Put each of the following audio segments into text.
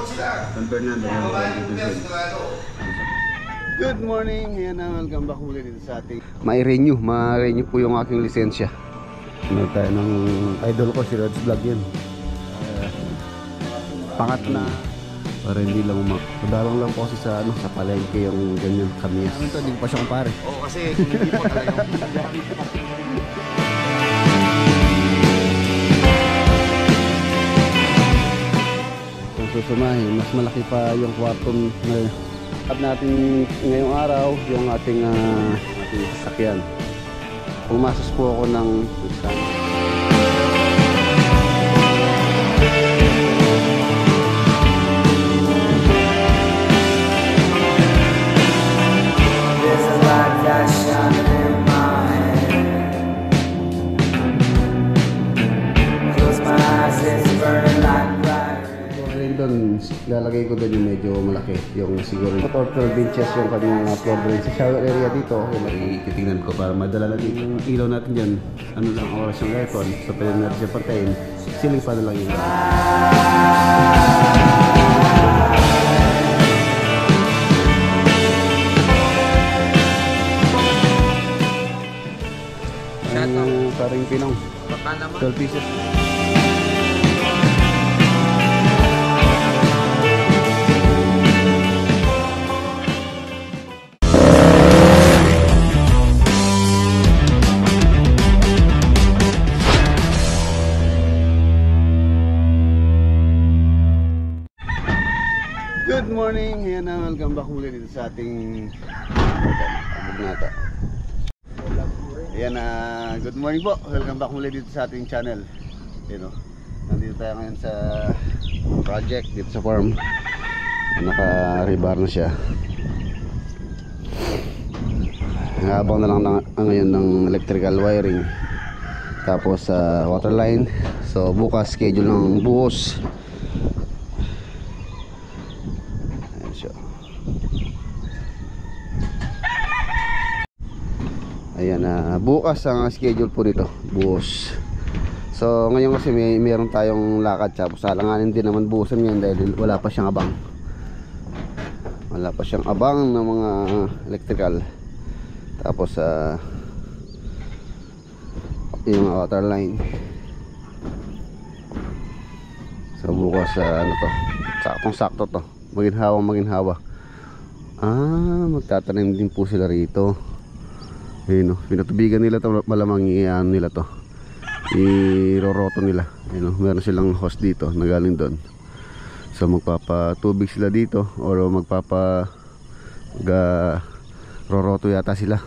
San Fernando. Good morning, ayan na, welcome back muli dito sa ating ma-renew po yung aking lisensya. Ano tayo ng idol ko, si Rods Vlog yun. Pangat na para hindi lang madalang lang po kasi sa sa palengke yung ganyan kami. Ano to, hindi pa siya kumpare. Oo, kasi hindi po talaga kung susumahin, mas malaki pa yung kwarto na natin ngayong araw, yung ating sasakyan. Pumasok po ako ng lalagay ko doon yung medyo malaki, yung siguro 12 inches yung kanyang floor drain sa shower area dito. Yung titingnan ko para madala natin yung ilaw natin dyan. Ano lang oras yung aircon, so pwede natin dyan pagkain, ceiling pa na lang yung paring pinong 12 pieces. Good morning, ayan na, welcome back muli dito sa ating Abugnata. Ayan na, good morning po, welcome back muli dito sa ating channel. Ayan o, nandito tayo ngayon sa project dito sa farm. Naka-rebar na siya. Habang na lang ngayon ng electrical wiring, tapos water line. So bukas schedule ng buhos. Ayan na, bukas ang schedule po nito, buhos. So ngayon kasi meron tayong lakad, tapos alanganin din naman buhusan ngayon dahil wala pa siyang abang. Wala pa siyang abang ng mga electrical. Tapos yung water line. So bukas ano to, saktong sakto to, maginhawa. Magtatanim din po sila rito. Ayun o, pinatubigan nila to, malamang iyan nila to, iroroto nila. Ayun o, meron silang hose dito na galing doon. So magpapatubig sila dito or roroto yata sila.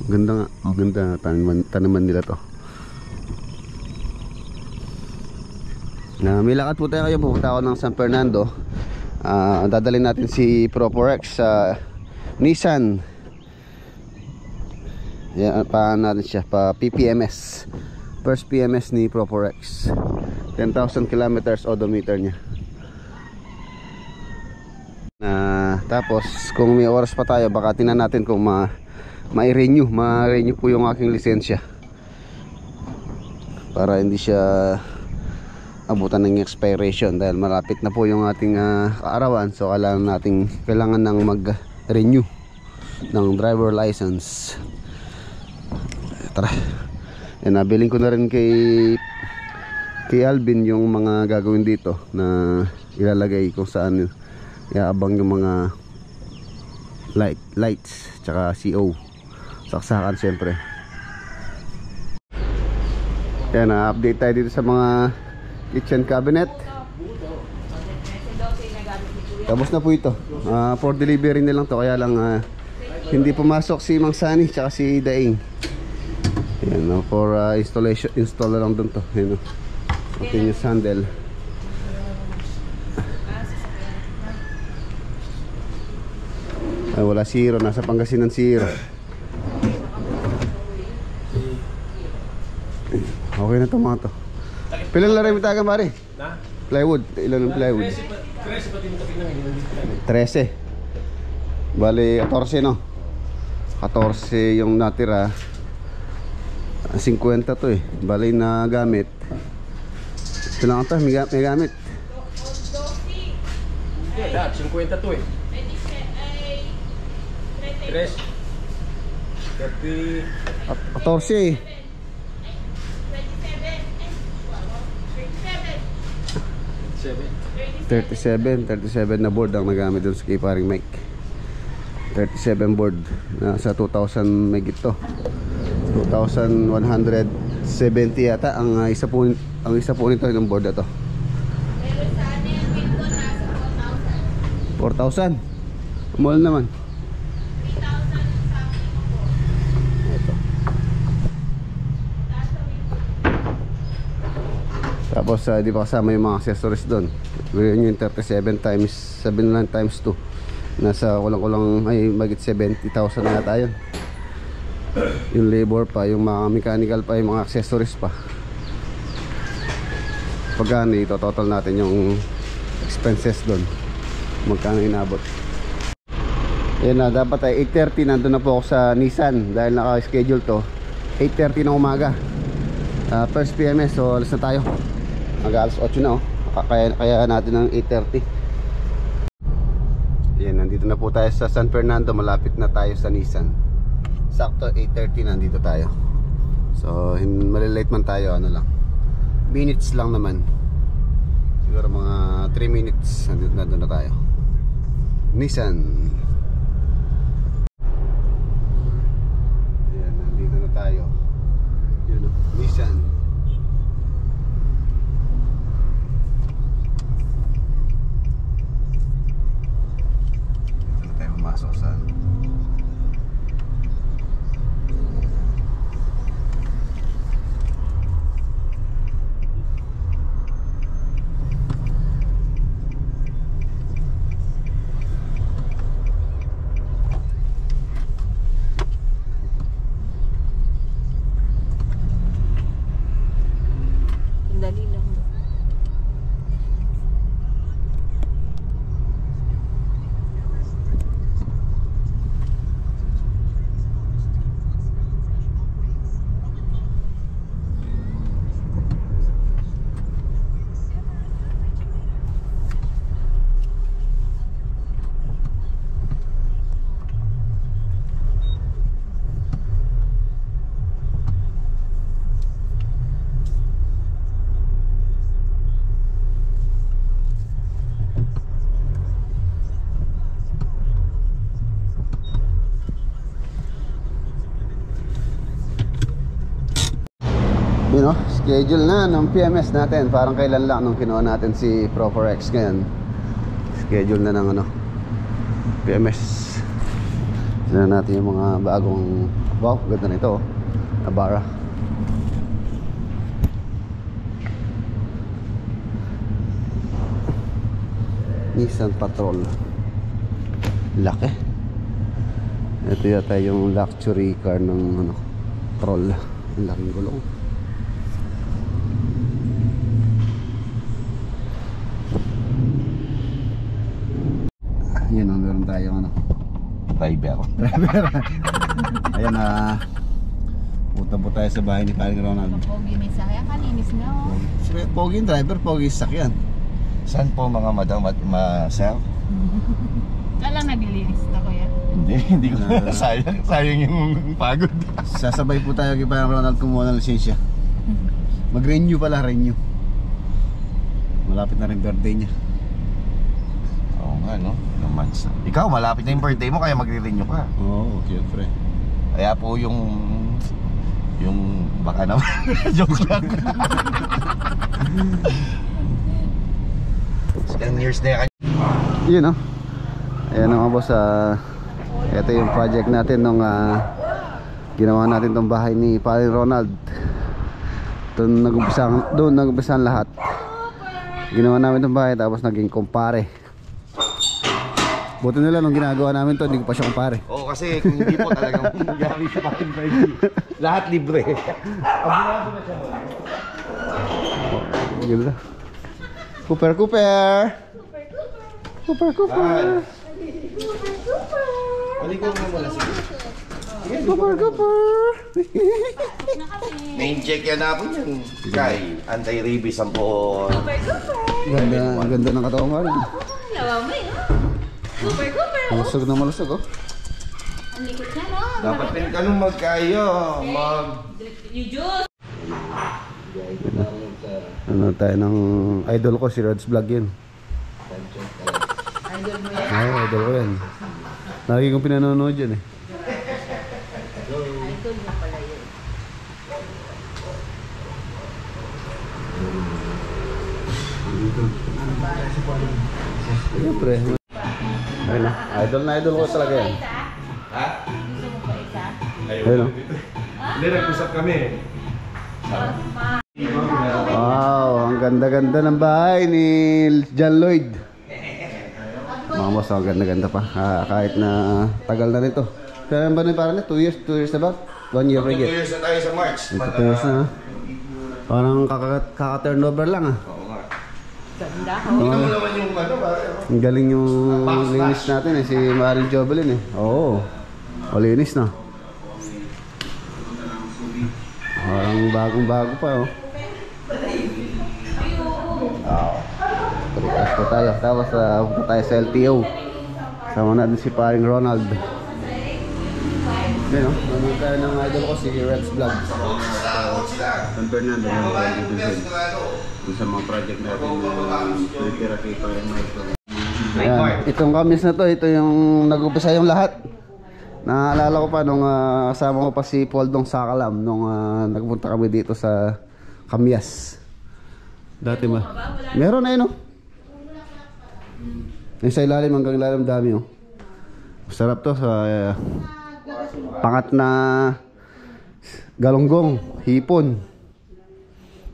Ganda nga, ganda tanaman nila to. May lakad po tayo ngayon, pupunta ako ng San Fernando. Dadalhin natin si Proporex sa Nissan. Yan, natin siya pa PPMS, first PMS ni Proporex. 10,000 kilometers odometer niya. Tapos kung may oras pa tayo, baka tingnan natin kung ma-renew po yung aking lisensya, para hindi siya abutan ng expiration, dahil malapit na po yung ating kaarawan. So kailangan nang mag-renew ng driver license. Tara. Yan, nabiling ko na rin kay Alvin yung mga gagawin dito na ilalagay kung saan iaabang yung mga lights tsaka CO, saksakan syempre. Yan, update tayo dito sa mga kitchen cabinet. Tapos na po ito, for delivery na lang to, kaya lang hindi pumasok si Mang Sani tsaka si Daing. Yan, for install lang dun to. Yan, continuous handle. Ay, wala si Hiro, nasa Pangasinan si Hiro. Okay na to mga to. Pilang laro yung taga pare? Plywood, ilan ang plywood? 13. Bali 14 no. 14 yung natira. 50 to eh. Bali na gamit. Ito lang ito, may gamit. Hindi, lahat. 50 to eh. 3. 30. 14 37 na board ang nagamit dun sa kay paring Mike. 37 board sa 2,000 may gito. 2,170 yata ang isa po nito ng board na to. Pero sa ano yung window nasa 4,000. Mahal naman. 3,000 something po. Ito. Tapos di pa kasama yung mga accessories doon. Gawin nyo yung 37 times 7 lang times 2. Nasa kulang-kulang ay magit 70,000 na yata yun. Yung labor pa, yung mga mechanical pa, yung mga accessories pa. Pagkano ito total natin yung expenses doon, magkano inabot. Yan na, dapat ay 8:30 nandun na po ako sa Nissan dahil naka-schedule to 8:30 ng umaga. First PMS, so alas na tayo. Mag-alas 8 na kaya natin ng 8:30. Yan, nandito na po tayo sa San Fernando, malapit na tayo sa Nissan. Sakto 8:30 nandito tayo. So malilate man tayo, ano lang, minutes lang naman, siguro mga 3 minutes nandito na tayo. Nissan. Yan, nandito na tayo. Yun, Nissan. Dito na tayo pumasok sa Dali lang. you know, schedule na ng PMS natin. Parang kailan lang nung kinuha natin si Pro4X. Ngayon schedule na ng ano, PMS. Tignan natin yung mga bagong, wow, ganda nito, Navara. Nissan Patrol. Laki. Ito yata yung luxury car ng ano, Patrol. Ang laking gulong. Yan, meron tayong ano, driver. Ayan na, punta po tayo sa bahay ni Paring Ronald. Pogi may sakya, kaninis na oh. Pogi yung driver, pogi yung sakyan. Saan po mga madam at sir? Kala naglilinis na kuya. Hindi ko sayang yung pagod. Sasabay po tayo kay Paring Ronald kumuha ng lisensya. Mag-renew pala, renew. Malapit na rin birthday niya. Oo nga no, ilang months na. Ikaw malapit na yung birthday mo kaya magre-renew ka. Oo, okay, pre. Kaya po yung baka naman joke lang. 10 years na yan. Yun no. Ayan mga boss, ito yung project natin nung ginawa natin tong bahay ni Paring Ronald. Doon nag-umpisahan lahat. Ginawa namin tong bahay tapos naging kumpare. Buti nila nung ginagawa namin to, hindi ko pa siya kumpare. Oo, kasi kung hindi po talagang gamit sa ating birthday, lahat libre. Abunado na siya. Ganda. Cooper. Balikan mo muna sige. Cooper. Main check yan na po yan. Kay, anti-rabies ang po. Ganda ng katawan mo rin. Tawa mo eh, oh. Super, super, oh. Malusog na malusog, oh. Ang likod niya, no? Dapat din ka nung magkayo. You juice. Ano tayo ng idol ko, si Rod's Vlog yun. Idol mo yan. Ay, idol ko yan. Lagi kong pinanonood yun eh. Idol mo pala yun. Siyempre. Ayun, idol na idol ko talaga yan. Ha? Gusto mo pa isa? Ayun, oh. Hindi, nag-usap kami. Wow, ang ganda-ganda ng bahay ni John Lloyd. Mga boss, ang ganda-ganda pa. Kahit na tagal na nito. Kailan ba na parang 2 years? 2 years na ba? 1 year 2 ringgit. years na tayo sa March. 2 years na, ha? Parang kaka-turnover lang, ha? Oo nga. Ganda ko. Tingnan mo naman yung ano, pare. Ang galing yung linis natin eh, si Maring Jovelin eh. Oo, malinis na. Parang bagong-bago pa, oh. Request po tayo. Tapos punta tayo sa LTO. Sama natin si paring Ronald. Yan, oh. Nanonood tayo ng idol ko si Red's Vlog. San Fernando. Dun sa mga project natin na kita yung Ayan, itong kamis na to, ito yung nag-upisa yung lahat. Naalala ko pa nung kasama ko pa si Poldong Sakalam nung nagpunta kami dito sa Kamias. Dati ba? Meron na yun, oh. Yung sa ilalim, hanggang ilalim dami, oh. Sarap to sa pangat na galonggong, hipon.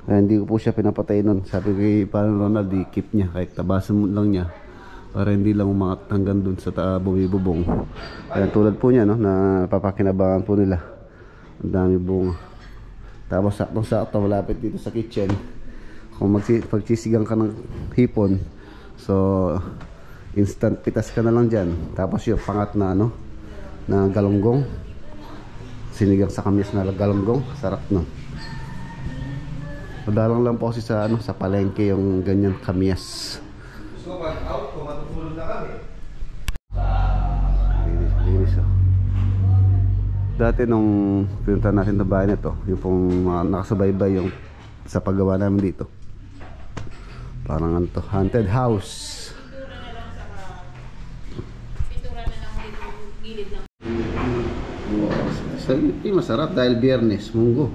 Kaya hindi ko po siya pinapatay nun. Sabi ko kay parang Ronald, i-keep niya kahit tabasan mo lang niya para hindi lang umangat hanggang dun sa bumibubong. Kaya tulad po niya, no, na papakinabangan po nila. Ang dami bunga. Tapos saktong-sakto malapit dito sa kitchen. Kung pagsisigang ka ng hipon, so instant pitas ka na lang dyan. Tapos yung pangat na ano, na galonggong, sinigang sa kamis na galonggong, sarap, no. Madalang lang po kasi sa ano, sa palengke yung ganyan kamis. So, mag-out kung matutulog na kami. Linis, oh. Dati nung pinunta natin na bahay na to, yung pong nakasubaybay yung sa paggawa namin dito. Parang ano to, haunted house. Pintura na lang dito, gilid lang. Sa hindi masarap dahil Biyernes, munggo.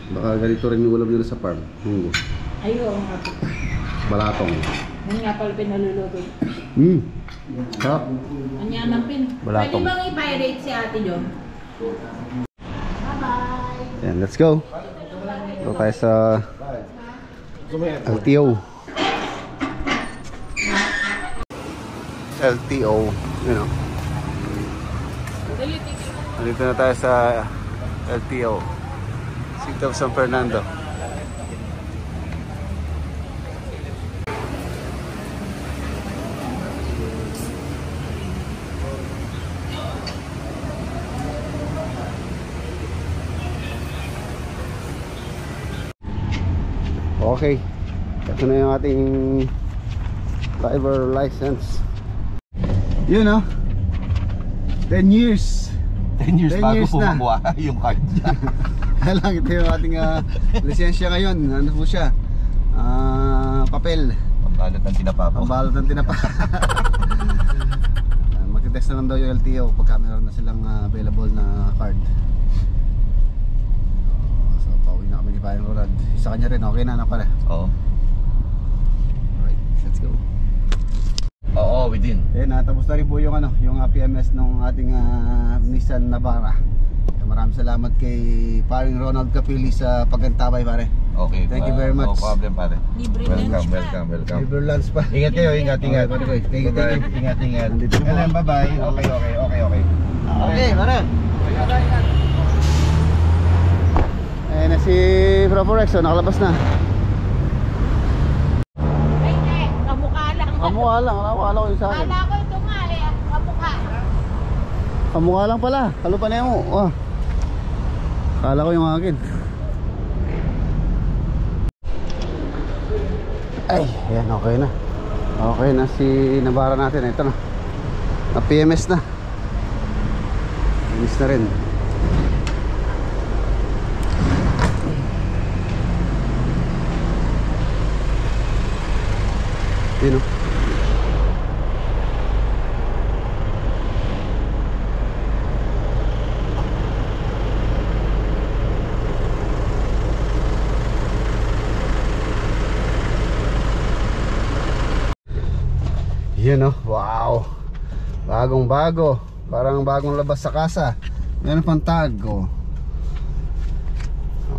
Baka ganito rin yung ulam nila sa farm, munggo. Ayaw nga po. Balatong. Yan nga pala pinaluluto. Sarap. Anya ng pin. Balatong. Pwede bang i-pirate si Ate Jom? Bye-bye. Yan, let's go. Ito tayo sa LTO. LTO, you know. Dito na tayo sa LTO. City of San Fernando. Okay, ito na yung ating driver license. Yun, no? 10 years. 10 years 10 bago years na. makuha yung card niya. Lang, ito yung ating lisensya ngayon. Ano po siya? Papel. Pambalot ng tinapa po. Pambalot ng tinapa. Magte-text na lang daw yung LTO pagka meron na silang available na card. So, pauwi na kami ni Paring Ronald. Sa kanya rin, okay na pala. Oo. Alright, let's go. Oo, within. Natapos na rin po yung yung PMS ng ating Nissan Navara. Maraming salamat kay Paring Ronald Capili sa pagkantabay, pare. Okay. Thank you very much. No problem, pare. Libre Welcome, lunch pa. welcome. Libre lunch pa. Ingat kayo, ingat. Okay, thank you. Ingat. Nandito na po. Bye-bye. Okay. Okay, pare. Ayan na si Proporex, so nakalabas na. Ay, kamukha lang. Kamukha lang, akala ko yung sa akin. Kala ko ito nga eh, kamukha. Kamukha lang pala, kalupa na mo. Akala ko yung akin. Ay, ayan, okay na. Okay na si Navara natin. Ito na. Na PMS na. PMS na rin. Yun o. Yun o. Wow. Bagong bago. Parang bagong labas sa kasa. Meron pang tag o.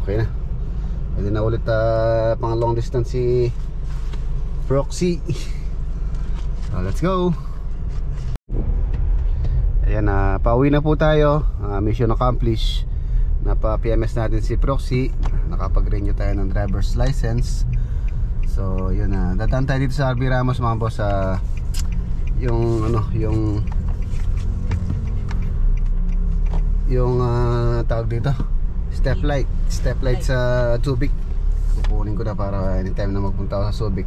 Okay na. Pwede na ulit pang long distance si Proxy. So let's go. Ayan, pauwi na po tayo. Mission accomplished. Napa-PMS natin si Proxy. Nakapag-renew tayo ng driver's license. So yun na. Dadaan tayo dito sa RB Ramos mga boss. Yung ano, yung tawag dito, step light sa Subic. Kukunin ko na para anytime na magpunta ako sa Subic,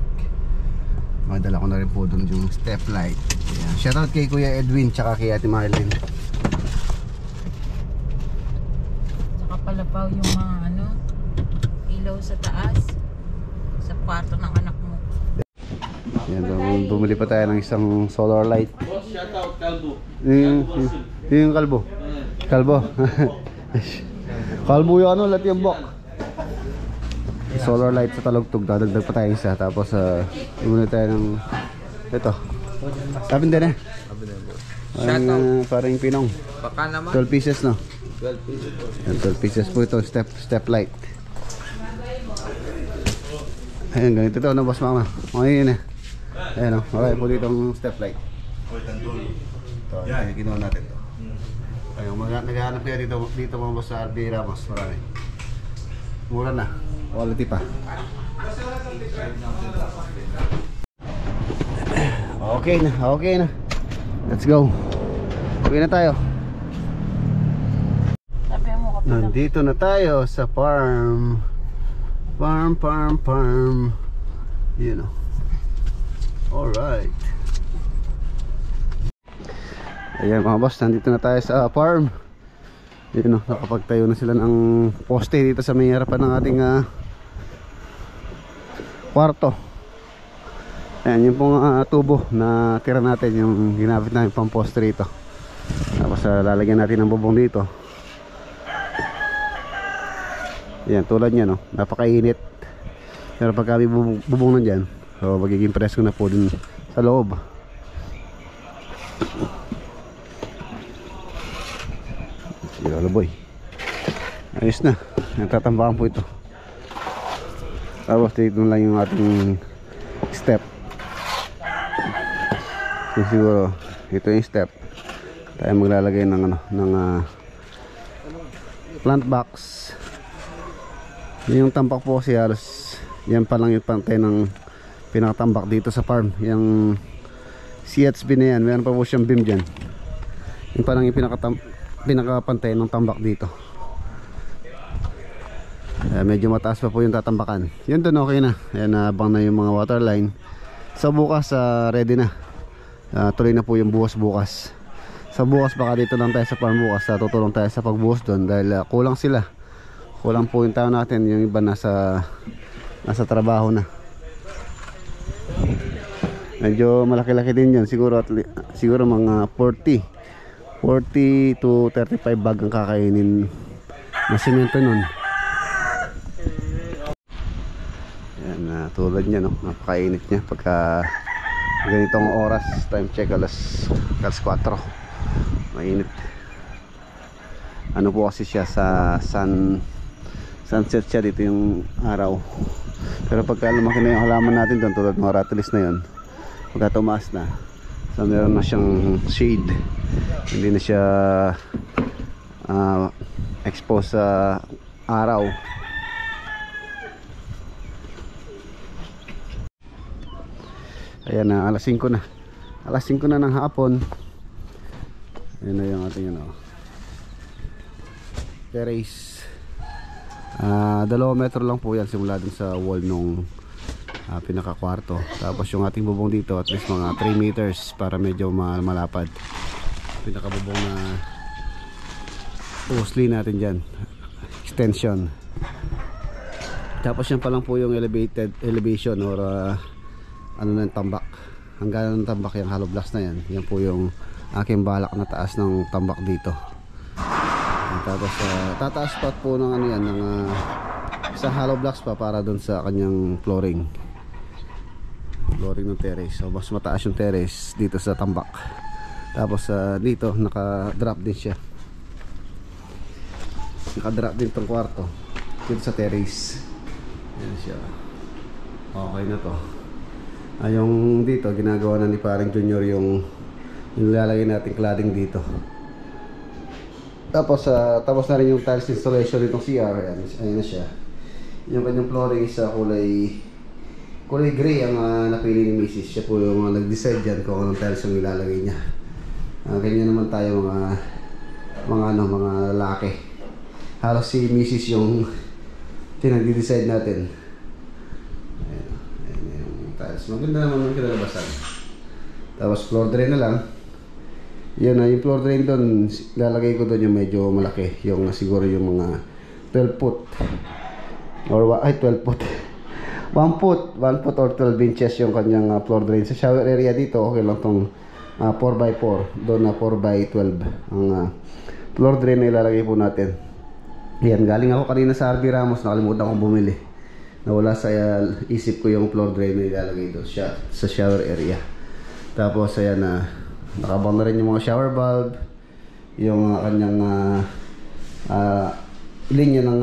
madala ko na rin po doon yung step light. Ayan. Shoutout kay Kuya Edwin tsaka kay Ate Marlene. Tsaka palapaw yung mga ano, ilaw sa taas, sa kwarto ng anak mo. Yan, bumili pa tayo ng isang solar light. Shoutout Kalbo. Yung kalbo. Kalbo. Kalbo yung ano, latiambok. Solar light sa Talugtog. Dadagdag pa tayo isa. Tapos bumili tayo ng ito. Sabi din eh. Parang pinong. Baka naman. 12 pieces no. 12 pieces. 12 pieces po ito. Step light. Ayan, ganito ito no, boss mama. Okay yun eh. Ayan o. Okay po dito ang step light. Ito, kinuha natin ito. Ayun, naghahanap kaya dito mga boss sa RB Ramos. Marami. Mura na. Quality pa. Okay na. Let's go. Uwi na tayo. Sabi mo kapag Nandito na tayo sa farm. Farm. You know. Alright. Ayan mga boss, nandito na tayo sa farm. Yun o, nakapagtayo na sila ng poste dito sa may harapan ng ating kwarto. Ayan yung pong tubo na tira natin, yung ginamit natin pang poste rito. Tapos lalagyan natin ng bubong dito. Ayan, tulad nya no, napakainit. Pero pagka may bubong nandyan, so magiging presko na po dun sa loob. Lolo boy, ayos na, nagtatambakan po ito. Tapos dito lang yung ating step. So, siguro ito yung step. Tayo maglalagay ng plant box. Yung tambak po kasi halos yan pa lang yung pantay ng pinakatambak dito sa farm. Yung CHB na yan, meron pa po siyang beam dyan. Yung pa lang yung pinakapantay ng tambak dito. Medyo mataas pa po yung tatambakan. Yun dun okay na. Ayan, abang na yung mga water line. So bukas ready na. Tuloy na po yung bukas. Sa bukas baka dito lang tayo sa farm bukas. Tutulong tayo sa pagbuhos doon dahil kulang sila. Kulang po yung tao natin. Yung iba nasa trabaho na. Medyo malaki-laki din yan. Siguro mga 40 to 35 bag ang kakainin na semento nun. Yan, tulad niya no, napakainit niya pagka ganitong oras. Time check alas 4. Mainit. Ano po kasi siya sa sunset siya dito yung araw. Pero pagka lumaki na yung halaman natin doon, tulad mga ratilis na yun, pagka tumaas na, so meron na siyang shade, hindi na siya exposed sa araw. Ayan na, alas 5 na. Alas 5 na ng hapon. Ayan na yung ating terrace. 2 metro lang po yan simula dun sa wall nung pinaka kwarto. Tapos yung ating bubong dito at least mga 3 meters para medyo malapad. Pinaka bubong na pusli natin dyan, extension. Tapos yan pa lang po yung elevation or ano ng tambak. Hanggang ng tambak yung hollow blocks na yan. Yan po yung aking balak na taas ng tambak dito. Tapos tataas pa po ng ano yan, ng sa hollow blocks pa para doon sa kanyang flooring ng terrace. So mas mataas yung terrace dito sa tambak. Tapos dito naka-drop din siya. Naka-drop din tong kwarto dito sa terrace. Yan siya. Okay na to. Yung dito ginagawa na ni Paring Junior yung nilalagay natin cladding dito. Tapos tapos na rin yung tiles installation nitong CR. Ayan na siya. Yung kanyang flooring is kulay gray ang napili ni Mrs. Siya po yung nag-decide dyan kung anong tiles yung ilalagay niya. Ganyan naman tayo mga lalaki. Halos si Mrs. yung pinag-decide natin. Ayan yung tiles. Maganda naman yung kinalabasan. Tapos floor drain na lang. Yan yung floor drain doon, lalagay ko doon yung medyo malaki. Yung siguro yung mga 12 foot. Or 12 foot. 1 foot or 12 inches yung kanyang floor drain. Sa shower area dito, okay lang tong 4x4. Doon na 4x12 ang floor drain na ilalagay po natin. Yan, galing ako kanina sa RB Ramos, nakalimutan kong bumili. Nawala sa isip ko yung floor drain na ilalagay doon sa shower area. Tapos ayan nakabang na rin yung mga shower bulb, yung kanyang linya ng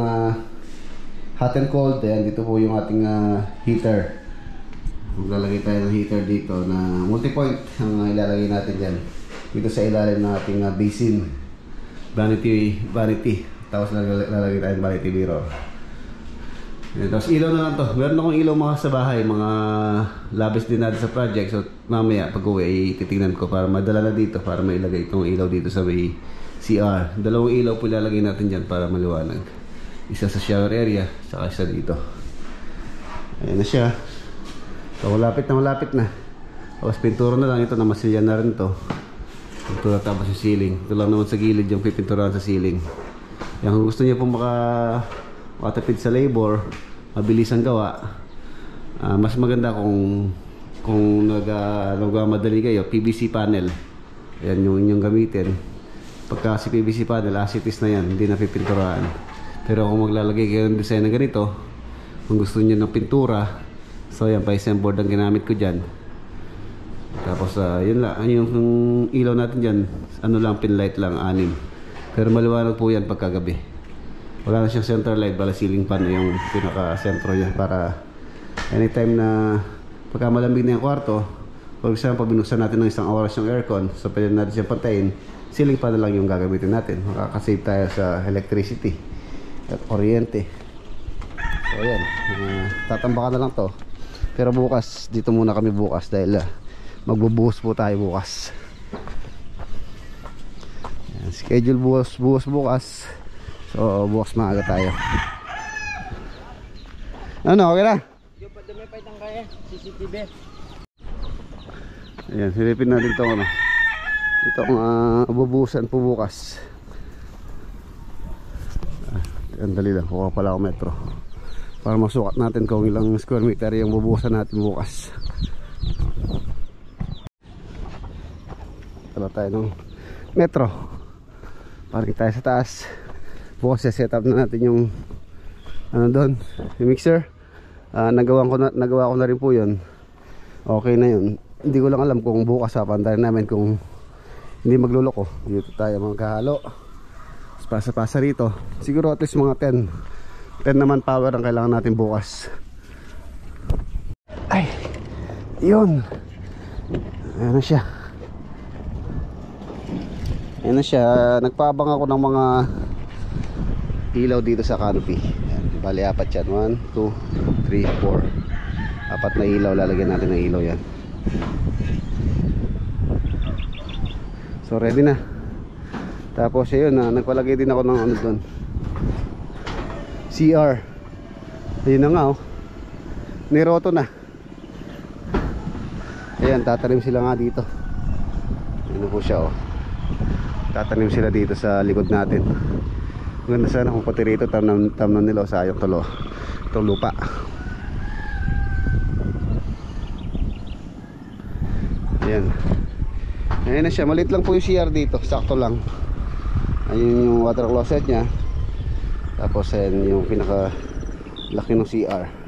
hot and cold. Ayan, dito po yung ating heater. Maglalagay tayo ng heater dito na multi-point ang ilalagay natin dyan. Dito sa ilalim ng ating basin. Vanity. Tapos lalagay tayo ng vanity mirror. Ayan, tapos ilaw na lang to. Meron akong ilaw mga sa bahay, mga labis din natin sa project. So mamaya pag uwi titingnan ko para madala na dito, para mailagay itong ilaw dito sa may CR. Dalawang ilaw po ilalagay natin dyan para maliwanag. Isa sa shower area, saka isa dito. Ayan na siya. So malapit na. Tapos pintura na lang ito, namasilyan na rin to. Pintura tapos yung ceiling. Ito lang naman sa gilid yung pipinturahan sa ceiling. Yan, kung gusto niyo po makatipid sa labor, mabilis ang gawa. Mas maganda kung nagmamadali kayo, PVC panel. Ayan yung inyong gamitin. Pagka si PVC panel, as it is na yan, hindi na pipinturahan. Pero kung maglalagay kayo ng design na ganito, kung gusto niyo ng pintura, so yan, pa-SM board ang ginamit ko dyan. Tapos yun lang, yung ilaw natin dyan, ano lang, pin light lang, 6. Pero maliwanag po yan pagkagabi. Wala na siyang center light, bala ceiling fan yung pinaka-sentro niya para anytime na pagka malamig na yung kwarto, for example, binuksan natin ng 1 oras yung aircon, so pwede natin siyang patayin, ceiling fan na lang yung gagamitin natin. Makakasave tayo sa electricity at kuryente. So ayan, tatambakan na lang to. Pero bukas, dito muna kami bukas dahil magbubuhos po tayo bukas. Ayan, schedule bukas. So bukas maaga tayo. Ano, okay na? Yung padumi pa itang kaya, CCTV. Ayan, silipin natin itong itong bubuhusan po bukas. Ang dali lang, kuha pala ako metro para masukat natin kung ilang square meter yung bubuhusan natin bukas. Tala tayo ng metro, parang tayo sa taas. Bukas set up na natin yung doon, yung mixer. Nagawa ko na rin po yun. Okay na yun. Hindi ko lang alam kung bukas papantayin namin kung hindi magluloko. Dito tayo magkahalo, pasa-pasa rito. Siguro at least mga 10 naman power ang kailangan natin bukas. Ay, yun. Ayan na siya. Nagpaabang ako ng mga ilaw dito sa canopy. Ayan, bali 4 yan. 1, 2, 3, 4. 4 na ilaw, lalagyan natin ng ilaw yan. So ready na. Tapos yun, nagpalagay din ako ng doon, CR. Ayun na nga, niroto na. Ayan, tatanim sila nga dito. Ano po siya, oh. Tatanim sila dito sa likod natin. Maganda sana kung pati rito tamnan nila, sayang itong lupa. Ayan. Ayan na siya, maliit lang po yung CR dito, sakto lang. Ayun yung water closet nya. Tapos ayan yung pinaka laki ng CR.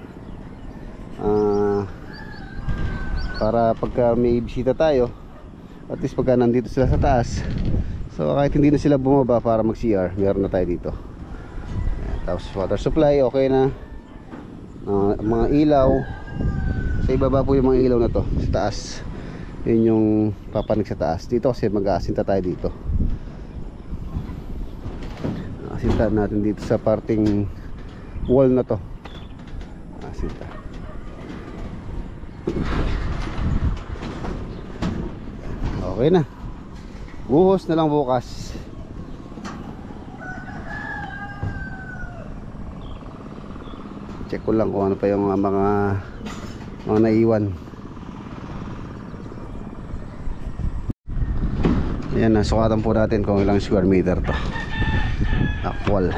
Para pagka may bisita tayo, at least pagka nandito sila sa taas, so kahit hindi na sila bumaba para mag CR, meron na tayo dito. Ayan, tapos water supply okay na. Mga ilaw sa ibaba po yung mga ilaw na to sa taas. Yun yung papanig sa taas. Dito kasi mag-aasinta tayo dito. Asinta natin dito sa parting wall na to. Asinta. Okay na. Buhos na lang bukas. Check ko lang kung ano pa yung mga naiwan. Ayan, nasukatan po natin kung ilang square meter to. Actual.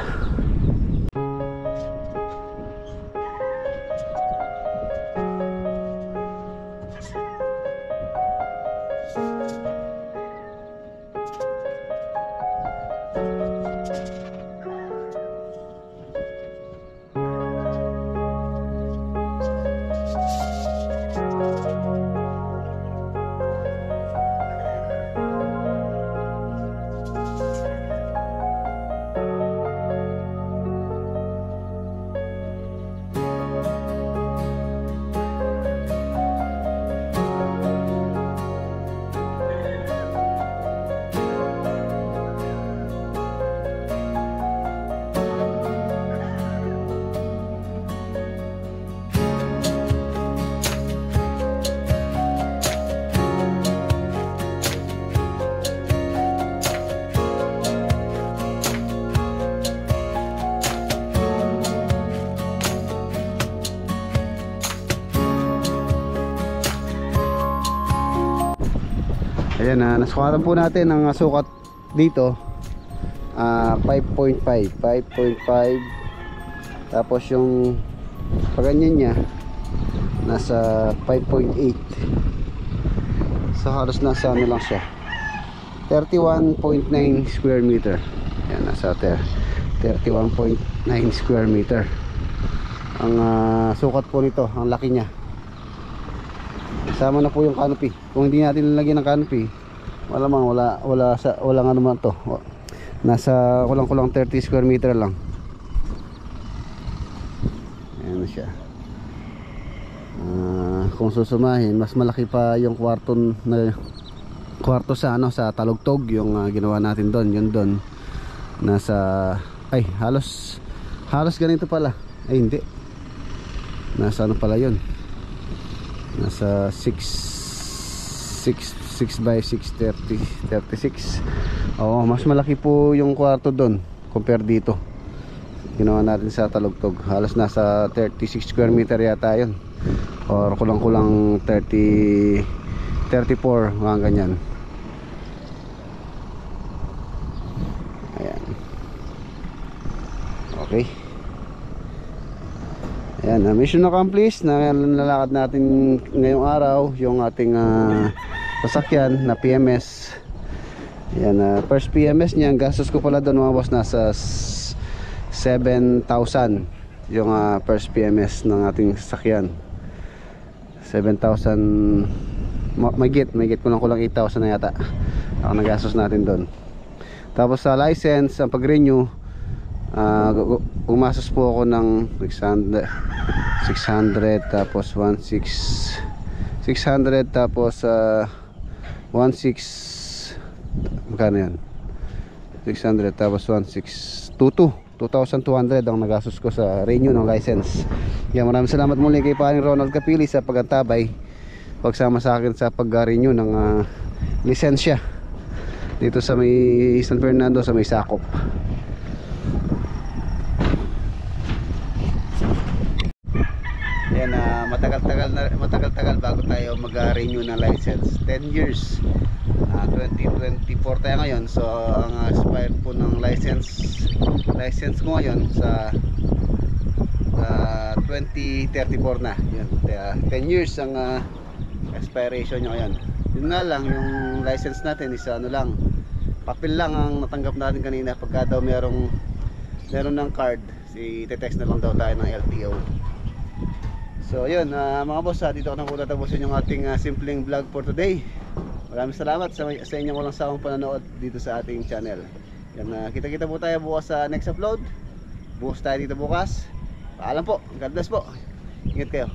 Ayan na, nasukatan po natin ang sukat dito 5.5 tapos yung paganyan nya nasa 5.8, so halos nasa ano lang siya 31.9 square meter. Ayan, nasa 31.9 square meter ang sukat po nito. Ang laki nya, kasama na po yung canopy. Kung hindi natin nilagyan ng canopy, malamang wala nga naman to. Nasa kulang 30 square meter lang. Ayan na siya. Kung susumahin, mas malaki pa yung kwarto sa sa Talugtog, yung ginawa natin doon. Yun doon nasa halos ganito pala. Hindi, nasa ano pala yun, nasa 6 by 636. Oo, mas malaki po yung kwarto doon compare dito. Ginawa natin sa Talugtog, halos nasa 36 square meter yata yun, or kulang 34, mga ganyan. Ayan, okay. Ayan, mission accomplished. Nalalakad natin ngayong araw yung ating sasakyan na PMS. Ayan, first PMS niya, ang gastos ko pala doon mga boss, nasa 7,000 yung first PMS ng ating sasakyan. 7,000, may get kulang 8,000 na yata ang nagastos natin doon. Tapos sa license, ang pag-renew, umastos po ako ng 600 tapos 600 tapos 16, magkano yan, 600 tapos 2,200 ang nagastos ko sa renew ng license. Kaya maraming salamat muli kay Paring Ronald Capili sa pag-antabay, pagsama sa akin sa pag-renew ng lisensya dito sa may San Fernando, sa may Sakop. Yan, matagal-tagal bago tayo mag-renew ng license. 10 years. 2024 tayo ngayon. So ang expired po ng license ko ngayon sa 2034 na. Yun, 10 years ang expiration nyo ngayon. Yun nga lang, yung license natin is ano lang, papel lang ang natanggap natin kanina. Pagka daw meron ng card, i-text na lang daw tayo ng LTO. So yun, mga boss, dito ko na po tatapusin yung ating simpleng vlog for today. Maraming salamat sa inyong walang sawang panonood dito sa ating channel. Yan, kita-kita po tayo bukas sa next upload. Bukas tayo dito bukas. Paalam po, God bless po. Ingat kayo.